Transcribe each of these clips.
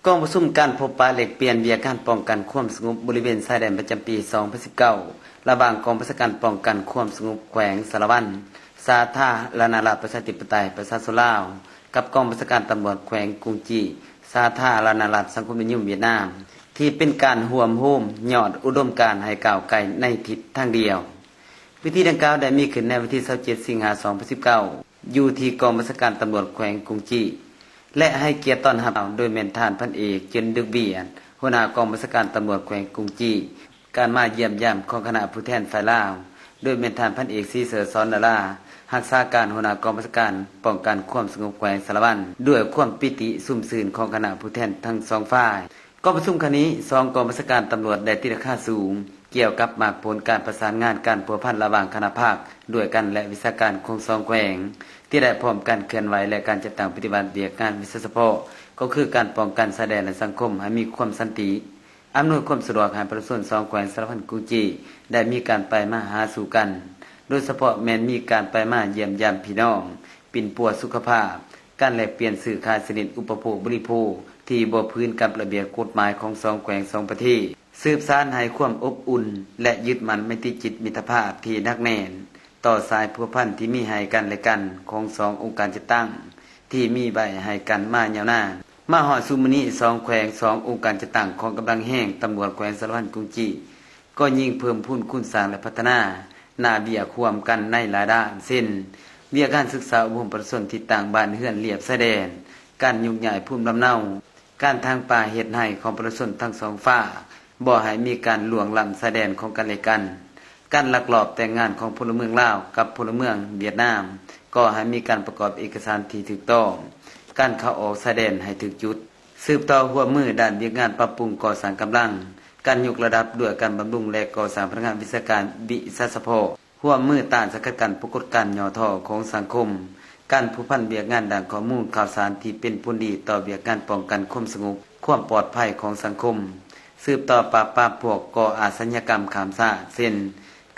กองประชุมการพบปะแลกเปลี่ยนเวียการป้องกันความสงบบริเวณชายแดนประจำปี 2019 ระหว่างกองบัญชาการป้องกันความสงบแขวงสารวัตรสาธารณรัฐประชาธิปไตยประชาชนลาวกับกองบัญชาการตำรวจแขวงกรุงจีสาธารณรัฐสังคมนิยมเวียดนามที่เป็นการห่วมโฮมยอดอุดมการณ์ให้ก้าวไกลในทิศทางเดียวพิธีดังกล่าวได้มีขึ้นในวันที่ 27 สิงหาคม 2019 อยู่ที่กองบัญชาการตำรวจแขวงกรุงจีและให้เกียรติต้อนรับโดยแม่นทานพันเอกเจินดึกเบียนหัวหน้ากองบัญชาการตำรวจแขวงกรุงจีการมาเยี่ยมยามของคณะผู้แทนฝ่ายลาวโดยแม่นทานพันเอกศรีเสริฐสอนดารารักษาการหัวหน้ากองบัญชาการป้องกันความสงบแขวงสารวัตรด้วยความปิติสุ่มสื่นของคณะผู้แทนทั้งสองฝ่ายกองประชุมครั้งนี้สองกองบัญชาการตำรวจได้ตีราคาสูงเกี่ยวกับมากผลการประสานงานการพัวพันระหว่างคณะภาคด้วยกันและวิชาการของสองแขวงที่ได้พร้อมกันเคลื่อนไหวและการจัดตั้งปฏิบัติเบียกงานวิศวเฉพาะก็คือการป้องกันชายแดนและสังคมให้มีความสันติอำนวยความสะดวกให้ประชาชนสองแขวงสารพันกรุงจีได้มีการไปมาหาสู่กันโดยเฉพาะแม้นมีการไปมาเยี่ยมยามพี่น้องปิ่นปัวสุขภาพการแลกเปลี่ยนสื่อขายสินอุปโภคบริโภคที่บ่พื้นกับระเบียบกฎหมายของสองแขวงสองประเทศสืบสานให้ความอบอุ่นและยึดมั่นไมตรีจิตมิตรภาพที่นักแน่นต่อสายพัวพันที่มีให้กันและกันของสององค์การจัดตั้งที่มีใบให้กันมายาวนานมาฮอดซุมื้อนี้สองแขวงสององค์การจัดตั้งของกำลังแห้งตำรวจแขวงสารวัตรกรุงจีก็ยิ่งเพิ่มพูนคุณสร้างและพัฒนาหน้าเบี้ยควมกันในหลายด้านเช่นเบี้ยการศึกษาอบรมประชาชนที่ต่างบ้านเฮือนเรียบชายแดนการยุ่งใหญ่ภูมิลำเนาการทางป่าเฮ็ดให้ของประชาชนทั้งสองฝ่ายบ่ให้มีการล่วงล้ำชายแดนของกันและกันการลักลอบแต่งงานของพลเมืองลาวกับพลเมืองเวียดนามก็ให้มีการประกอบเอกสารที่ถูกต้องการเข้าออกชายแดนให้ถูกจุดสืบต่อหัวมือด้านเวียกงานปรับปรุงก่อสร้างกำลังการยกระดับด้วยการบำรุงและก่อสร้างพนักงานวิชาการวิชาเฉพาะหัวมือต้านสกัดกั้นปรากฏการณ์ย่อท้อของสังคมการผูกพันเวียกงานด้านข้อมูลข่าวสารที่เป็นผลดีต่อเวียกงานป้องกันความสงบความปลอดภัยของสังคมสืบต่อปราบปรามพวกก่ออาชญากรรมข้ามชาติเช่น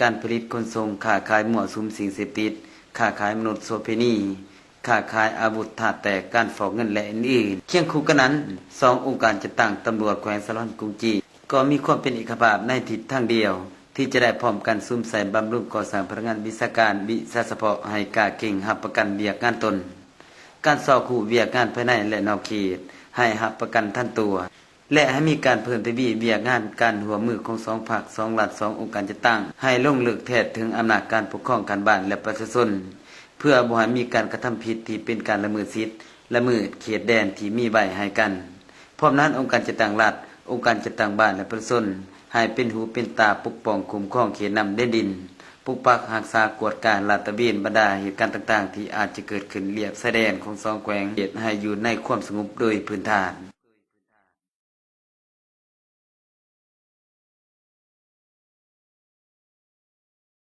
การผลิตขนส่งค้าขายมั่วสุมสิ่งเสพติดค้าขายมนุษย์โสเภณีค้าขายอาวุธธาตุแตกการฟอกเงินและอื่นๆเคียงคู่กันนั้นสององค์การจัดตั้งตำรวจแขวงสารวัตรกรุงจีก็มีความเป็นเอกภาพในทิศทางเดียวที่จะได้พร้อมกันซุ่มใส่บำรุงก่อสร้างพนักงานวิชาการวิชาเฉพาะให้กล้าเก่งรับประกันเวียกงานตนการสอบคู่เวียกงานภายในและนอกเขตให้รับประกันท่านตัวและให้มีการเพิ่มทวีเวียกงานการหัวมือของสองภาคสองรัฐสององค์การจัดตั้งให้ลงลึกแท้ถึงอำนาจการปกครองการบ้านและประชาชนเพื่อบ่ให้มีการกระทำผิดที่เป็นการละเมิดสิทธิละเมิดเขตแดนที่มีใบให้กันพร้อมนั้นองค์การจัดตั้งรัฐองค์การจัดตั้งบ้านและประชาชนให้เป็นหูเป็นตาปกป้องคุ้มครองเขตนำแดนดินปกปักรักษากวดการลาดตระเวนบรรดาเหตุการณ์ต่างๆที่อาจจะเกิดขึ้นเรียบชายแดนของสองแขวงเขตให้อยู่ในความสงบโดยพื้นฐาน